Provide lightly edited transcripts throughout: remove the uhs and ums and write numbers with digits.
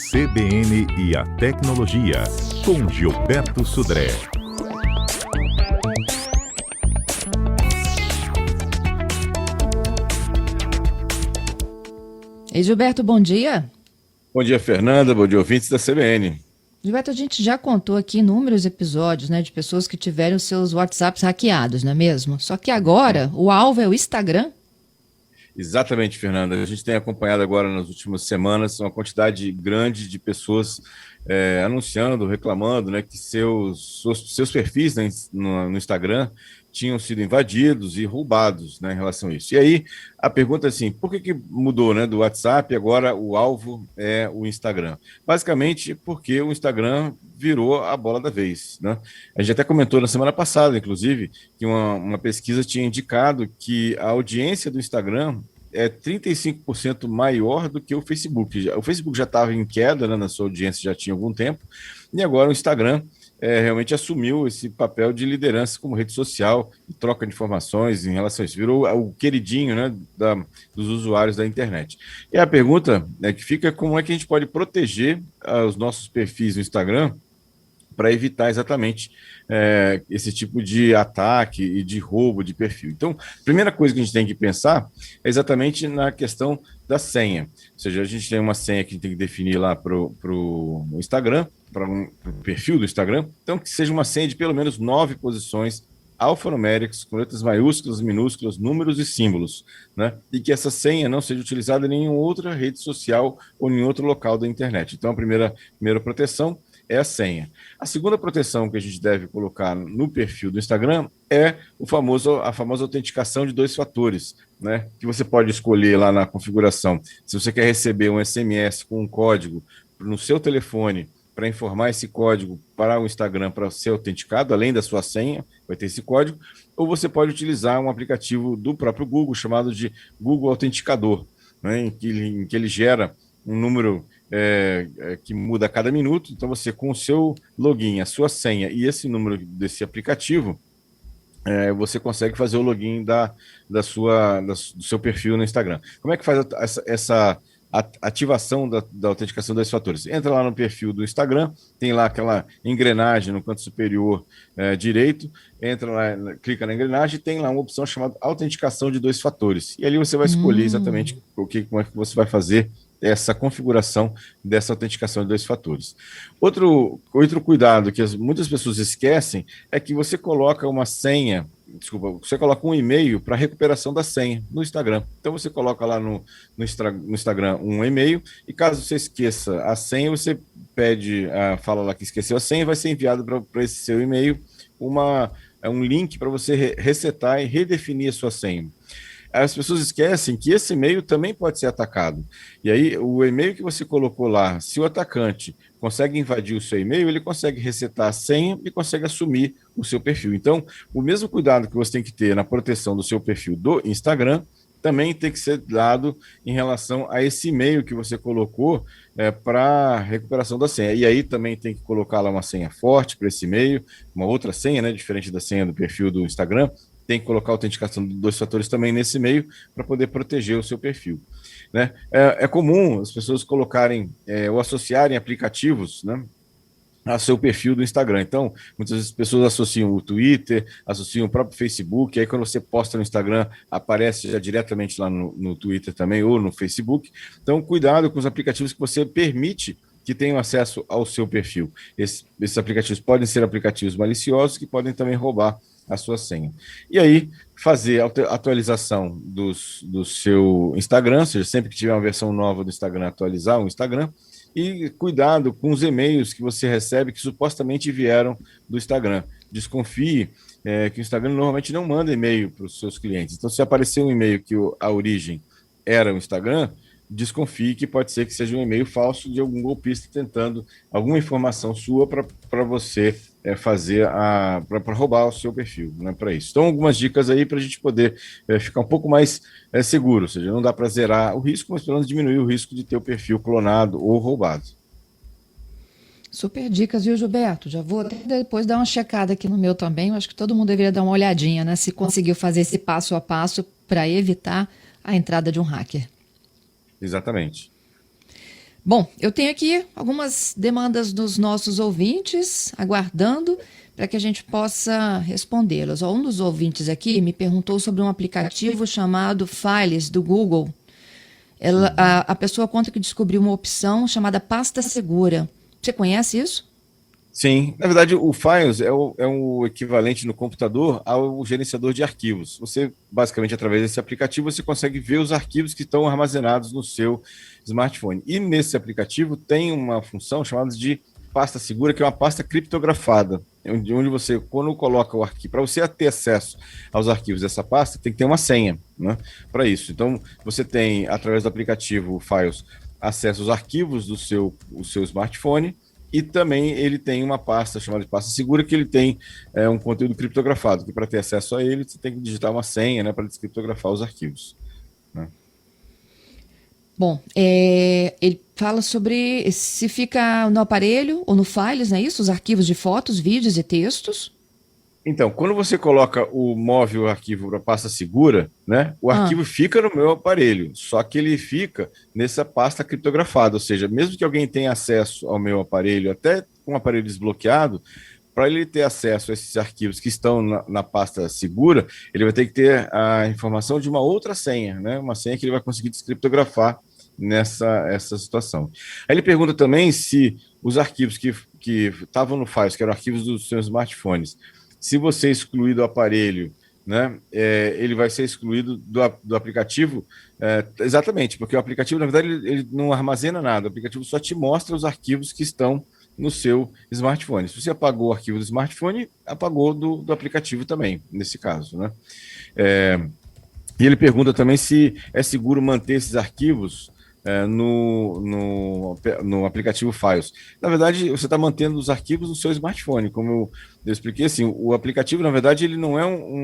CBN e a Tecnologia, com Gilberto Sudré. Ei, Gilberto, bom dia. Bom dia, Fernanda. Bom dia, ouvintes da CBN. Gilberto, a gente já contou aqui inúmeros episódios, de pessoas que tiveram seus WhatsApps hackeados, não é mesmo? Só que agora o alvo é o Instagram. Exatamente, Fernanda. A gente tem acompanhado agora nas últimas semanas uma quantidade grande de pessoas anunciando, reclamando, que seus perfis no Instagram tinham sido invadidos e roubados, em relação a isso. E aí a pergunta é assim, por que mudou, do WhatsApp, agora o alvo é o Instagram? Basicamente porque o Instagram virou a bola da vez, A gente até comentou na semana passada, inclusive, que uma pesquisa tinha indicado que a audiência do Instagram é 35% maior do que o Facebook. O Facebook já estava em queda, na sua audiência já tinha algum tempo, e agora o Instagram realmente assumiu esse papel de liderança como rede social e troca de informações em relação a isso. Virou o queridinho dos usuários da internet. E a pergunta que fica é como é que a gente pode proteger os nossos perfis no Instagram para evitar exatamente esse tipo de ataque e de roubo de perfil. Então, a primeira coisa que a gente tem que pensar é exatamente na questão da senha. Ou seja, a gente tem uma senha que a gente tem que definir lá para o Instagram, para o perfil do Instagram, então que seja uma senha de pelo menos 9 posições alfanuméricas, com letras maiúsculas, minúsculas, números e símbolos, E que essa senha não seja utilizada em nenhuma outra rede social ou em outro local da internet. Então, a primeira proteção é a senha. A segunda proteção que a gente deve colocar no perfil do Instagram é a famosa autenticação de 2 fatores, que você pode escolher lá na configuração. Se você quer receber um SMS com um código no seu telefone para informar esse código para o Instagram para ser autenticado, além da sua senha, vai ter esse código, ou você pode utilizar um aplicativo do próprio Google chamado de Google Autenticador, em que ele gera um número que muda a cada minuto. Então você, com o seu login, a sua senha e esse número desse aplicativo, você consegue fazer o login do seu perfil no Instagram. Como é que faz essa ativação da autenticação dos fatores? Entra lá no perfil do Instagram, tem lá aquela engrenagem no canto superior direito, entra lá, clica na engrenagem e tem lá uma opção chamada autenticação de 2 fatores. E ali você vai escolher exatamente como é que você vai fazer essa configuração dessa autenticação de 2 fatores. Outro cuidado que muitas pessoas esquecem é que você coloca você coloca um e-mail para recuperação da senha no Instagram. Então você coloca lá no Instagram um e-mail e caso você esqueça a senha, você fala lá que esqueceu a senha e vai ser enviado para esse seu e-mail um link para você resetar e redefinir a sua senha. As pessoas esquecem que esse e-mail também pode ser atacado. E aí, o e-mail que você colocou lá, se o atacante consegue invadir o seu e-mail, ele consegue resetar a senha e consegue assumir o seu perfil. Então, o mesmo cuidado que você tem que ter na proteção do seu perfil do Instagram, também tem que ser dado em relação a esse e-mail que você colocou para recuperação da senha. E aí também tem que colocar lá uma senha forte para esse e-mail, uma outra senha, diferente da senha do perfil do Instagram. Tem que colocar a autenticação de 2 fatores também nesse e-mail para poder proteger o seu perfil. É comum as pessoas colocarem ou associarem aplicativos, a seu perfil do Instagram. Então, muitas vezes as pessoas associam o Twitter, associam o próprio Facebook, aí quando você posta no Instagram, aparece já diretamente lá no Twitter também, ou no Facebook. Então, cuidado com os aplicativos que você permite que tenham acesso ao seu perfil. Esses aplicativos podem ser aplicativos maliciosos que podem também roubar a sua senha. E aí, fazer a atualização do seu Instagram, ou seja, sempre que tiver uma versão nova do Instagram, atualizar o Instagram, e cuidado com os e-mails que você recebe que supostamente vieram do Instagram. Desconfie que o Instagram normalmente não manda e-mail para os seus clientes. Então, se aparecer um e-mail que a origem era o Instagram, desconfie que pode ser que seja um e-mail falso de algum golpista tentando alguma informação sua para você para roubar o seu perfil, para isso. Então, algumas dicas aí para a gente poder ficar um pouco mais seguro, ou seja, não dá para zerar o risco, mas pelo menos diminuir o risco de ter o perfil clonado ou roubado. Super dicas, viu, Gilberto? Já vou até depois dar uma checada aqui no meu também. Eu acho que todo mundo deveria dar uma olhadinha, se conseguiu fazer esse passo a passo para evitar a entrada de um hacker. Exatamente. Bom, eu tenho aqui algumas demandas dos nossos ouvintes, aguardando para que a gente possa respondê-las. Um dos ouvintes aqui me perguntou sobre um aplicativo chamado Files, do Google. A pessoa conta que descobriu uma opção chamada pasta segura. Você conhece isso? Sim, na verdade o Files é o equivalente no computador ao gerenciador de arquivos. Você, basicamente, através desse aplicativo, você consegue ver os arquivos que estão armazenados no seu smartphone. E nesse aplicativo tem uma função chamada de pasta segura, que é uma pasta criptografada, onde você, quando coloca o arquivo, para você ter acesso aos arquivos dessa pasta, tem que ter uma senha, né, para isso. Então, você tem, através do aplicativo Files, acesso aos arquivos do seu smartphone. E também ele tem uma pasta chamada de pasta segura, que ele tem um conteúdo criptografado, que para ter acesso a ele, você tem que digitar uma senha, né, para descriptografar os arquivos, né? Bom, ele fala sobre se fica no aparelho ou no Files, não é isso? Os arquivos de fotos, vídeos e textos. Então, quando você coloca o móvel o arquivo para pasta segura, né, o arquivo fica no meu aparelho, só que ele fica nessa pasta criptografada, ou seja, mesmo que alguém tenha acesso ao meu aparelho, até com o aparelho desbloqueado, para ele ter acesso a esses arquivos que estão na pasta segura, ele vai ter que ter a informação de uma outra senha, né, uma senha que ele vai conseguir descriptografar essa situação. Aí ele pergunta também se os arquivos que estavam no Files, que eram arquivos dos seus smartphones, se você excluir do aparelho, né, ele vai ser excluído do aplicativo, exatamente, porque o aplicativo, na verdade, ele não armazena nada, o aplicativo só te mostra os arquivos que estão no seu smartphone. Se você apagou o arquivo do smartphone, apagou do aplicativo também, nesse caso, né? E ele pergunta também se é seguro manter esses arquivos no aplicativo Files. Na verdade, você está mantendo os arquivos no seu smartphone, como eu expliquei, assim, o aplicativo, na verdade, ele não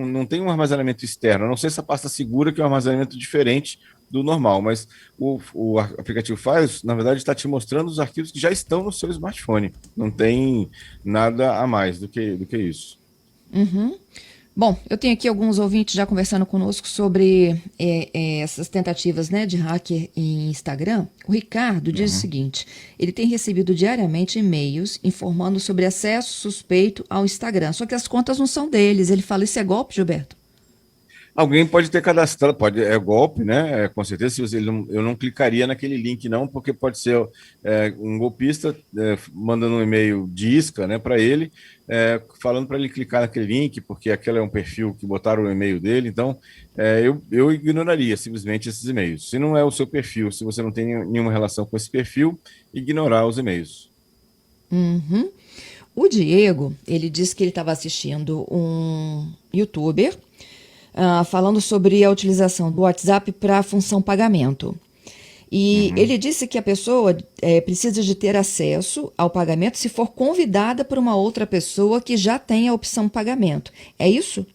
não tem um armazenamento externo, a não ser essa pasta segura, que é um armazenamento diferente do normal, mas o aplicativo Files, na verdade, está te mostrando os arquivos que já estão no seu smartphone, não tem nada a mais do que isso. Uhum. Bom, eu tenho aqui alguns ouvintes já conversando conosco sobre essas tentativas, né, de hacker em Instagram. O Ricardo diz o seguinte: ele tem recebido diariamente e-mails informando sobre acesso suspeito ao Instagram, só que as contas não são deles. Ele fala: isso é golpe, Gilberto? Alguém pode ter cadastrado, é golpe, né? Com certeza, eu não clicaria naquele link, não, porque pode ser um golpista mandando um e-mail de isca, né, para ele, falando para ele clicar naquele link, porque aquele é um perfil que botaram o e-mail dele. Então, eu ignoraria simplesmente esses e-mails. Se não é o seu perfil, se você não tem nenhuma relação com esse perfil, ignorar os e-mails. Uhum. O Diego, ele disse que ele estava assistindo um youtuber falando sobre a utilização do WhatsApp para a função pagamento. E ele disse que a pessoa precisa de ter acesso ao pagamento se for convidada por uma outra pessoa que já tem a opção pagamento. É isso?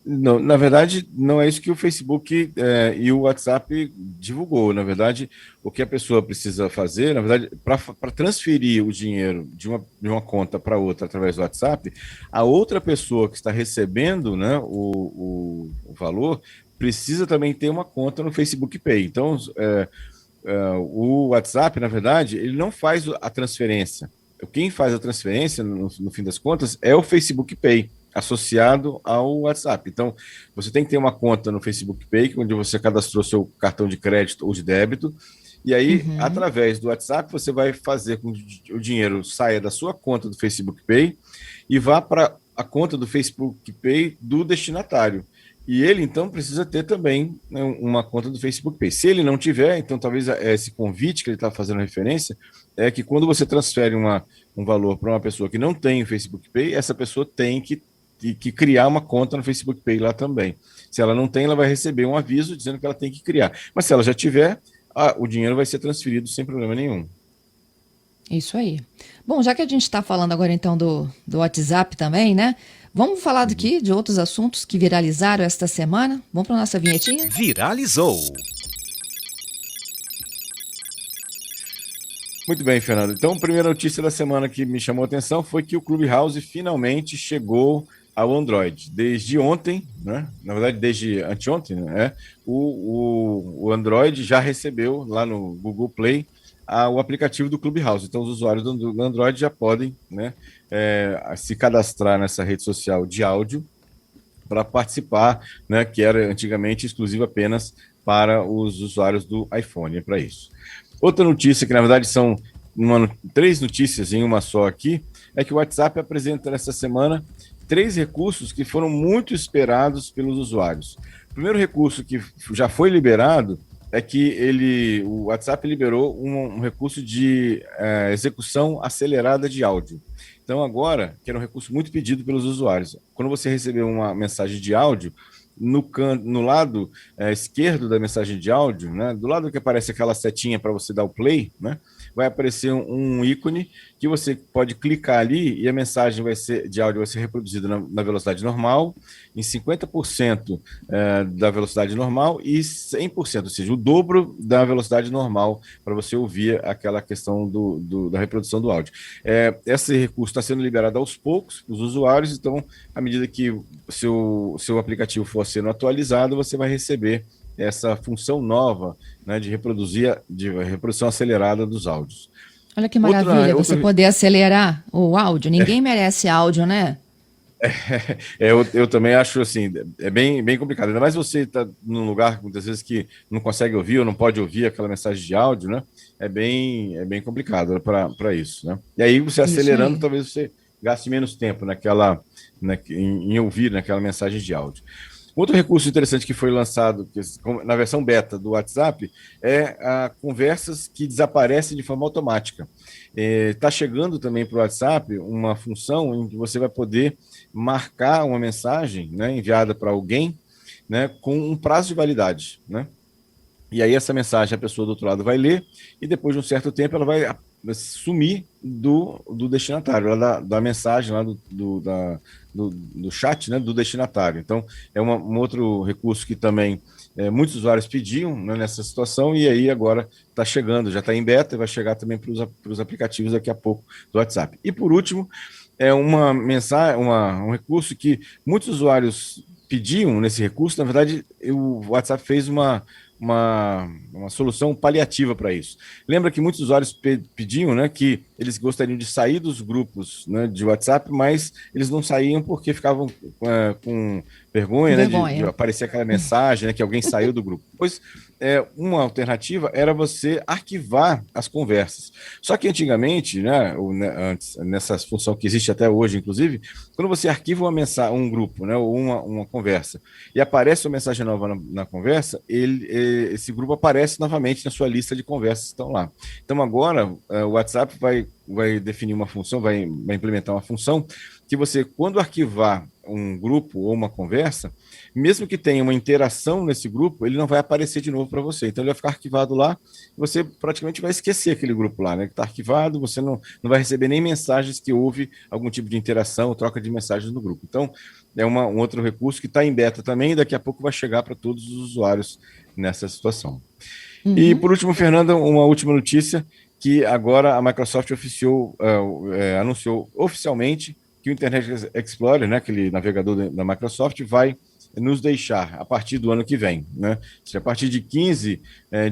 Não, na verdade, não é isso que o Facebook e o WhatsApp divulgou. Na verdade, o que a pessoa precisa fazer, na verdade, para transferir o dinheiro de uma conta para outra através do WhatsApp, a outra pessoa que está recebendo, né, o valor precisa também ter uma conta no Facebook Pay. Então, o WhatsApp, na verdade, ele não faz a transferência. Quem faz a transferência, no fim das contas, é o Facebook Pay, associado ao WhatsApp. Então, você tem que ter uma conta no Facebook Pay, onde você cadastrou seu cartão de crédito ou de débito, e aí, através do WhatsApp, você vai fazer com que o dinheiro saia da sua conta do Facebook Pay e vá para a conta do Facebook Pay do destinatário. E ele, então, precisa ter também, né, uma conta do Facebook Pay. Se ele não tiver, então, talvez esse convite que ele está fazendo referência é que quando você transfere um valor para uma pessoa que não tem o Facebook Pay, essa pessoa tem que criar uma conta no Facebook Pay lá também. Se ela não tem, ela vai receber um aviso dizendo que ela tem que criar. Mas se ela já tiver, o dinheiro vai ser transferido sem problema nenhum. Isso aí. Bom, já que a gente está falando agora então do WhatsApp também, né? Vamos falar aqui de outros assuntos que viralizaram esta semana. Vamos para a nossa vinhetinha? Viralizou. Muito bem, Fernando. Então, a primeira notícia da semana que me chamou a atenção foi que o Clubhouse finalmente chegou ao Android. Desde ontem, né? Na verdade, desde anteontem, né? O Android já recebeu lá no Google Play o aplicativo do Clubhouse. Então, os usuários do Android já podem, né, se cadastrar nessa rede social de áudio para participar, né, que era antigamente exclusivo apenas para os usuários do iPhone, para isso. Outra notícia, que na verdade são 3 notícias em uma só aqui, é que o WhatsApp apresenta nessa semana 3 recursos que foram muito esperados pelos usuários. O primeiro recurso que já foi liberado é que o WhatsApp liberou um recurso de execução acelerada de áudio. Então agora, que era um recurso muito pedido pelos usuários, quando você receber uma mensagem de áudio, no lado esquerdo da mensagem de áudio, né, do lado que aparece aquela setinha para você dar o play, né, vai aparecer um ícone que você pode clicar ali e a mensagem de áudio vai ser reproduzida na velocidade normal, em 50% da velocidade normal e 100%, ou seja, o dobro da velocidade normal para você ouvir aquela questão da reprodução do áudio. Esse recurso está sendo liberado aos poucos para os usuários, então, à medida que o seu aplicativo for sendo atualizado, você vai receber essa função nova, né, de reprodução acelerada dos áudios. Olha que maravilha você poder acelerar o áudio. Ninguém merece áudio, né? Eu também acho assim, bem complicado. Ainda mais você está num lugar muitas vezes que não consegue ouvir ou não pode ouvir aquela mensagem de áudio, né? É bem complicado para isso, né? E aí você acelerando, talvez você gaste menos tempo em ouvir naquela mensagem de áudio. Outro recurso interessante que foi lançado na versão beta do WhatsApp é conversas que desaparecem de forma automática. Está chegando também para o WhatsApp uma função em que você vai poder marcar uma mensagem, né, enviada para alguém, né, com um prazo de validade, né? E aí essa mensagem a pessoa do outro lado vai ler e depois de um certo tempo ela vai sumir do destinatário, da mensagem lá do chat, né, do destinatário. Então, é um outro recurso que também muitos usuários pediam, né, nessa situação, e aí agora está chegando, já está em beta e vai chegar também para os aplicativos daqui a pouco do WhatsApp. E por último, um recurso que muitos usuários pediam nesse recurso. Na verdade, o WhatsApp fez uma solução paliativa para isso. Lembra que muitos usuários pediam, né, que eles gostariam de sair dos grupos, né, de WhatsApp, mas eles não saíam porque ficavam com vergonha, né, de aparecer aquela mensagem, né, que alguém saiu do grupo. Pois uma alternativa era você arquivar as conversas. Só que antigamente, né, antes, nessa função que existe até hoje, inclusive, quando você arquiva um grupo, né, ou uma conversa, e aparece uma mensagem nova na conversa, esse grupo aparece novamente na sua lista de conversas que estão lá. Então agora o WhatsApp vai definir uma função, vai implementar uma função que você, quando arquivar um grupo ou uma conversa, mesmo que tenha uma interação nesse grupo, ele não vai aparecer de novo para você. Então ele vai ficar arquivado lá e você praticamente vai esquecer aquele grupo lá, né, que está arquivado, você não vai receber nem mensagens que houve algum tipo de interação ou troca de mensagens no grupo. Então é um outro recurso que está em beta também e daqui a pouco vai chegar para todos os usuários nessa situação. Uhum. E por último, Fernanda, uma última notícia, que agora a Microsoft anunciou oficialmente que o Internet Explorer, né, aquele navegador da Microsoft, vai nos deixar a partir do ano que vem, né? A partir de 15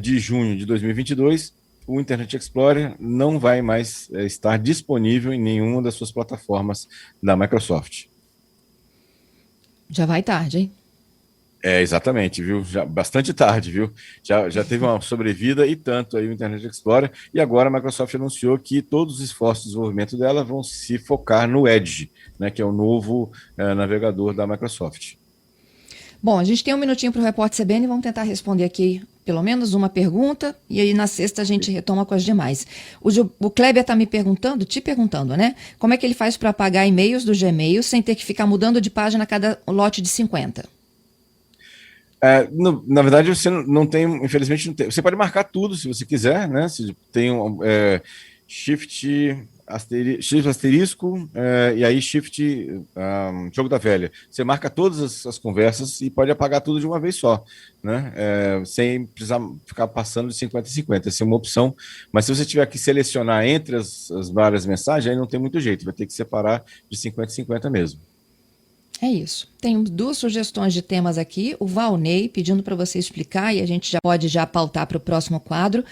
de junho de 2022, o Internet Explorer não vai mais estar disponível em nenhuma das suas plataformas da Microsoft. Já vai tarde, hein? Exatamente, viu? Já bastante tarde, viu? Já teve uma sobrevida e tanto aí o Internet Explorer, e agora a Microsoft anunciou que todos os esforços de desenvolvimento dela vão se focar no Edge, né, que é o novo navegador da Microsoft. Bom, a gente tem um minutinho para o Repórter CBN, vamos tentar responder aqui pelo menos uma pergunta, e aí na sexta a gente retoma com as demais. O Kleber está te perguntando, né? Como é que ele faz para apagar e-mails do Gmail sem ter que ficar mudando de página a cada lote de 50? Na verdade, você não tem, infelizmente, não tem. Você pode marcar tudo se você quiser, né? Se tem Shift asterisco e aí Shift jogo da velha. Você marca todas as conversas e pode apagar tudo de uma vez só, né? Sem precisar ficar passando de 50 em 50. Essa é uma opção. Mas se você tiver que selecionar entre as várias mensagens, aí não tem muito jeito. Vai ter que separar de 50 em 50 mesmo. É isso. Tem 2 sugestões de temas aqui. O Valnei pedindo para você explicar, e a gente já pode pautar para o próximo quadro,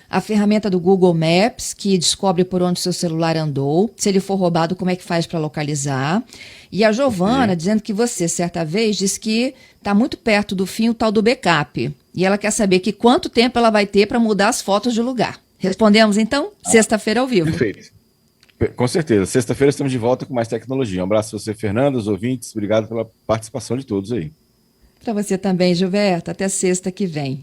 a ferramenta do Google Maps, que descobre por onde seu celular andou, se ele for roubado, como é que faz para localizar. E a Giovana dizendo que você, certa vez, disse que está muito perto do fim o tal do backup. E ela quer saber que quanto tempo ela vai ter para mudar as fotos de lugar. Respondemos, então? Sexta-feira ao vivo. Perfeito. Com certeza. Sexta-feira estamos de volta com mais tecnologia. Um abraço a você, Fernanda, os ouvintes. Obrigado pela participação de todos aí. Para você também, Gilberto. Até sexta que vem.